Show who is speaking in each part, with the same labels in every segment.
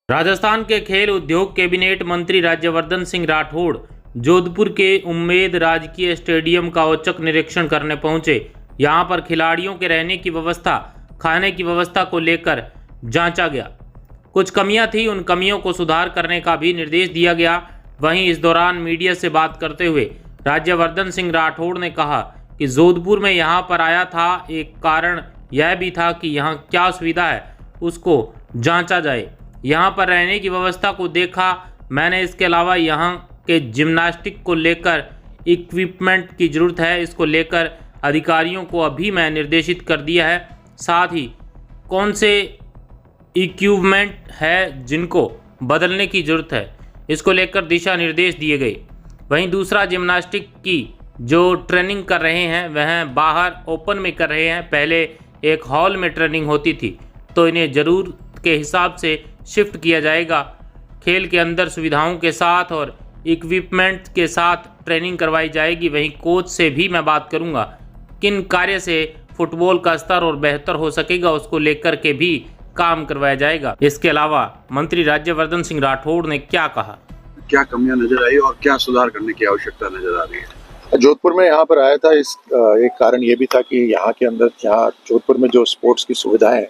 Speaker 1: राजस्थान के खेल उद्योग कैबिनेट मंत्री राज्यवर्धन सिंह राठौड़ जोधपुर के उम्मेद राजकीय स्टेडियम का औचक निरीक्षण करने पहुंचे। यहां पर खिलाड़ियों के रहने की व्यवस्था, खाने की व्यवस्था को लेकर जांचा गया। कुछ कमियां थी, उन कमियों को सुधार करने का भी निर्देश दिया गया। वहीं इस दौरान मीडिया से बात करते हुए राज्यवर्धन सिंह राठौड़ ने कहा कि जोधपुर में यहां पर आया था, एक कारण यह भी था कि यहां क्या सुविधा है उसको जांचा जाए। यहाँ पर रहने की व्यवस्था को देखा मैंने। इसके अलावा यहाँ के जिम्नास्टिक को लेकर इक्विपमेंट की ज़रूरत है, इसको लेकर अधिकारियों को अभी मैं निर्देशित कर दिया है। साथ ही कौन से इक्विपमेंट है जिनको बदलने की ज़रूरत है, इसको लेकर दिशा निर्देश दिए गए। वहीं दूसरा, जिम्नास्टिक की जो ट्रेनिंग कर रहे हैं वह बाहर ओपन में कर रहे हैं। पहले एक हॉल में ट्रेनिंग होती थी, तो इन्हें ज़रूर के हिसाब से शिफ्ट किया जाएगा। खेल के अंदर सुविधाओं के साथ और इक्विपमेंट के साथ ट्रेनिंग करवाई जाएगी। वहीं कोच से भी मैं बात करूंगा, किन कार्य से फुटबॉल का स्तर और बेहतर हो सकेगा उसको लेकर के भी काम करवाया जाएगा। इसके अलावा मंत्री राज्यवर्धन सिंह राठौड़ ने क्या कहा,
Speaker 2: क्या कमियां नजर आई और क्या सुधार करने की आवश्यकता नजर आ रही है।
Speaker 3: जोधपुर में यहाँ पर आया था, इस एक कारण ये भी था कि यहाँ के अंदर, यहाँ जोधपुर में जो स्पोर्ट्स की सुविधाएं हैं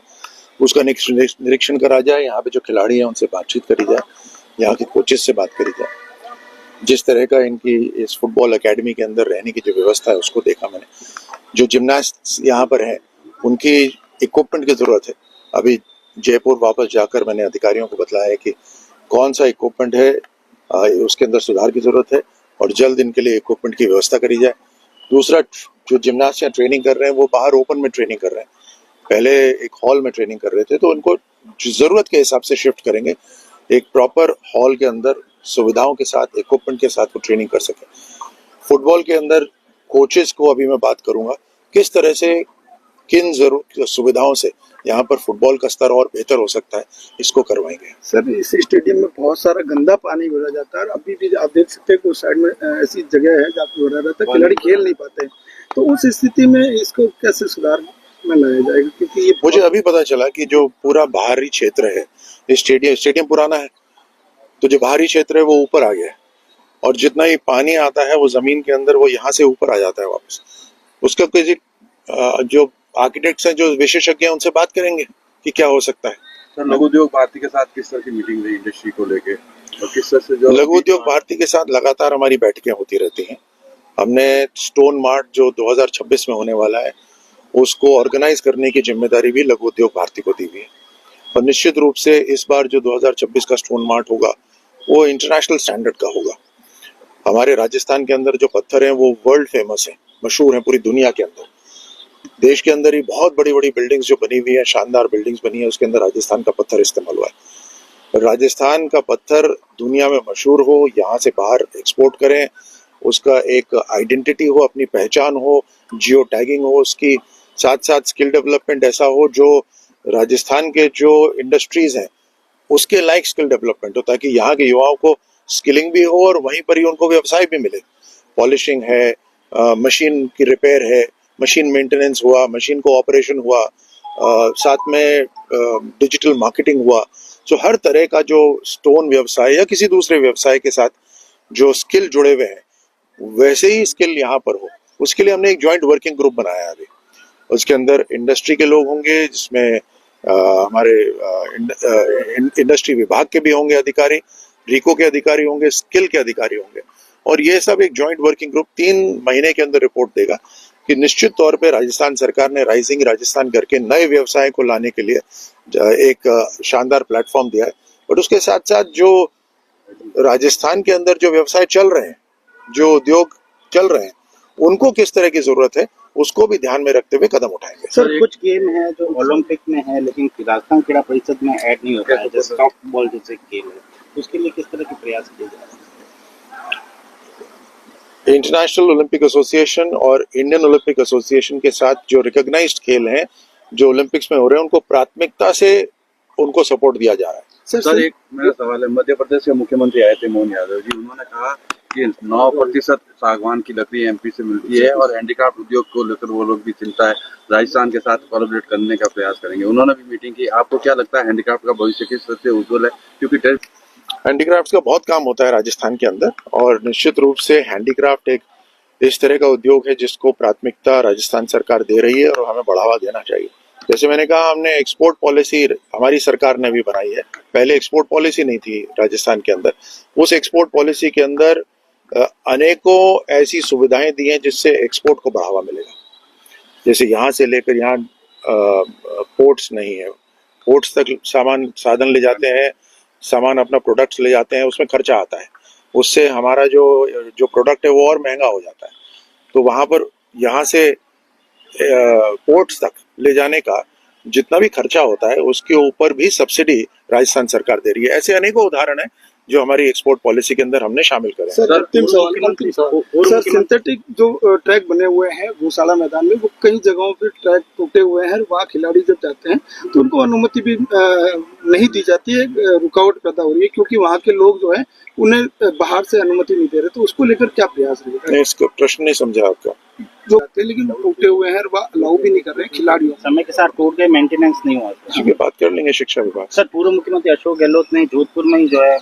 Speaker 3: उसका निरीक्षण करा जाए। यहाँ पे जो खिलाड़ी हैं उनसे बातचीत करी जाए, यहाँ के कोचेस से बात करी जाए। जिस तरह का इनकी इस फुटबॉल एकेडमी के अंदर रहने की जो व्यवस्था है उसको देखा मैंने। जो जिम्नास्ट यहाँ पर हैं उनकी इक्विपमेंट की जरूरत है। अभी जयपुर वापस जाकर मैंने अधिकारियों को बताया है कि कौन सा इक्विपमेंट है, उसके अंदर सुधार की जरूरत है और जल्द इनके लिए इक्विपमेंट की व्यवस्था करी जाए। दूसरा, जो जिम्नास्ट यहाँ ट्रेनिंग कर रहे हैं वो बाहर ओपन में ट्रेनिंग कर रहे हैं। पहले एक हॉल में ट्रेनिंग कर रहे थे, तो उनको जरूरत के हिसाब से शिफ्ट करेंगे। एक प्रॉपर हॉल के अंदर सुविधाओं के साथ, इक्विपमेंट के साथ वो ट्रेनिंग कर सके। फुटबॉल के अंदर कोचेस को अभी मैं बात करूंगा, किस तरह से, किन जरूरत सुविधाओं से यहाँ पर फुटबॉल का स्तर और बेहतर हो सकता है, इसको करवाएंगे।
Speaker 2: सर, इस स्टेडियम में बहुत सारा गंदा पानी भरा जाता है और अभी भी आप देख सकते हैं कि उस साइड में ऐसी जगह है जहाँ पे भरा रहता है, खिलाड़ी खेल नहीं पाते। तो उस स्थिति में इसको कैसे सुधार में लाया जाएगा, क्योंकि ये
Speaker 3: मुझे अभी पता चला कि जो पूरा बाहरी क्षेत्र है, स्टेडियम पुराना है, तो जो बाहरी क्षेत्र है वो ऊपर आ गया है और जितना ही पानी आता है वो जमीन के अंदर, वो यहाँ से ऊपर आ जाता है वापस। उसका कोई जो आर्किटेक्ट्स हैं, जो विशेषज्ञ हैं, उनसे बात करेंगे कि क्या हो सकता है।
Speaker 2: सर, लघु उद्योग भारती के साथ किस तरह की मीटिंग रही इंडस्ट्री को लेके और किस तरह से जो
Speaker 3: लघु उद्योग भारती के साथ लगातार हमारी बैठकें होती रहती हैं। हमने स्टोन मार्ट जो 2026 में होने वाला है उसको ऑर्गेनाइज करने की जिम्मेदारी भी लघु उद्योग भारती को दी हुई है और निश्चित रूप से इस बार जो 2026 का स्टोन मार्ट होगा वो इंटरनेशनल स्टैंडर्ड का होगा। हमारे राजस्थान के अंदर जो पत्थर हैं वो वर्ल्ड फेमस हैं, मशहूर हैं पूरी दुनिया के अंदर। देश के अंदर ही बहुत बड़ी बड़ी बिल्डिंग्स जो बनी हुई है, शानदार बिल्डिंग्स बनी है, उसके अंदर राजस्थान का पत्थर इस्तेमाल हुआ है। राजस्थान का पत्थर दुनिया में मशहूर हो, यहाँ से बाहर एक्सपोर्ट करें, उसका एक आइडेंटिटी हो, अपनी पहचान हो, जियो टैगिंग हो, उसकी साथ साथ स्किल डेवलपमेंट ऐसा हो जो राजस्थान के जो इंडस्ट्रीज हैं उसके लाइक स्किल डेवलपमेंट हो, ताकि यहाँ के युवाओं को स्किलिंग भी हो और वहीं पर ही उनको व्यवसाय भी मिले। पॉलिशिंग है, मशीन की रिपेयर है, मशीन मेंटेनेंस हुआ, मशीन को ऑपरेशन हुआ, साथ में डिजिटल मार्केटिंग हुआ। सो हर तरह का जो स्टोन व्यवसाय या किसी दूसरे व्यवसाय के साथ जो स्किल जुड़े हुए हैं वैसे ही स्किल यहाँ पर हो, उसके लिए हमने एक जॉइंट वर्किंग ग्रुप बनाया है अभी। उसके अंदर इंडस्ट्री के लोग होंगे, जिसमें हमारे इंडस्ट्री विभाग के भी होंगे अधिकारी, रीको के अधिकारी होंगे, स्किल के अधिकारी होंगे और ये सब एक जॉइंट वर्किंग ग्रुप 3 महीने के अंदर रिपोर्ट देगा कि निश्चित तौर पे राजस्थान सरकार ने राइजिंग राजस्थान करके नए व्यवसाय को लाने के लिए एक शानदार प्लेटफॉर्म दिया है। और उसके साथ साथ जो राजस्थान के अंदर जो व्यवसाय चल रहे हैं, जो उद्योग चल रहे हैं, उनको किस तरह की जरूरत है उसको भी ध्यान में रखते हुए कदम उठाएंगे।
Speaker 4: सर, कुछ गेम है जो ओलंपिक में है लेकिन राजस्थान क्रीड़ा परिषद में ऐड नहीं होता है, जैसे सॉफ्टबॉल जैसे गेम है, उसके लिए किस तरह के प्रयास किए जा रहे हैं?
Speaker 3: इंटरनेशनल ओलंपिक एसोसिएशन और इंडियन ओलंपिक एसोसिएशन के साथ जो रिकॉग्नाइज्ड खेल हैं जो ओलंपिक्स में हो रहे हैं उनको प्राथमिकता से उनको सपोर्ट दिया जा रहा है।
Speaker 2: सर, एक मेरा सवाल है, मध्य प्रदेश के मुख्यमंत्री आए थे मोहन यादव जी, उन्होंने कहा
Speaker 5: कि 9% सागवान की लकड़ी एमपी से मिलती है और हैंडीक्राफ्ट उद्योग को लेकर वो लोग भी चिंता है, राजस्थान के साथ कोलैबोरेट करने का प्रयास करेंगे। उन्होंने भी मीटिंग की। आपको क्या लगता है हैंडीक्राफ्ट का भविष्य किस तरह से उज्जवल है? क्योंकि
Speaker 3: हैंडीक्राफ्ट्स का बहुत काम होता है राजस्थान के अंदर, और निश्चित रूप से हैंडीक्राफ्ट एक इस तरह का उद्योग है जिसको प्राथमिकता राजस्थान सरकार दे रही है और हमें बढ़ावा देना चाहिए। जैसे मैंने कहा, हमने एक्सपोर्ट पॉलिसी हमारी सरकार ने भी बनाई है। पहले एक्सपोर्ट पॉलिसी नहीं थी राजस्थान के अंदर। उस एक्सपोर्ट पॉलिसी के अंदर अनेकों ऐसी सुविधाएं दी हैं जिससे एक्सपोर्ट को बढ़ावा मिलेगा। जैसे यहाँ से लेकर यहाँ पोर्ट्स नहीं है, पोर्ट्स तक साधन ले जाते हैं, सामान अपना प्रोडक्ट्स ले जाते हैं, उसमें खर्चा आता है, उससे हमारा जो प्रोडक्ट है वो और महंगा हो जाता है। तो वहाँ पर यहाँ से पोर्ट्स तक ले जाने का जितना भी खर्चा होता है उसके ऊपर भी सब्सिडी राजस्थान सरकार दे रही है। ऐसे अनेकों उदाहरण हैं जो हमारी एक्सपोर्ट पॉलिसी के अंदर हमने शामिल करे।
Speaker 2: सर अंतिम सवाल, सर सिंथेटिक जो ट्रैक बने हुए हैं गौशाला मैदान में, वो कई जगहों पे ट्रैक टूटे हुए हैं। वहाँ खिलाड़ी जब जाते हैं तो उनको अनुमति भी नहीं दी जाती है, रुकावट पैदा हो रही है क्योंकि वहाँ के लोग जो है उन्हें बाहर से अनुमति नहीं दे रहे। तो उसको लेकर क्या प्रयास रहेगा?
Speaker 3: इसको प्रश्न नहीं समझा आपका।
Speaker 2: जो आते हैं लेकिन टूटे हुए हैं, वह अलाउ भी नहीं कर रहे हैं खिलाड़ियों।
Speaker 4: समय के साथ टूट गए, मेंटेनेंस नहीं हुआ।
Speaker 3: बात कर लेंगे शिक्षा विभाग।
Speaker 4: सर पूर्व मुख्यमंत्री अशोक गहलोत ने जोधपुर में ही जो है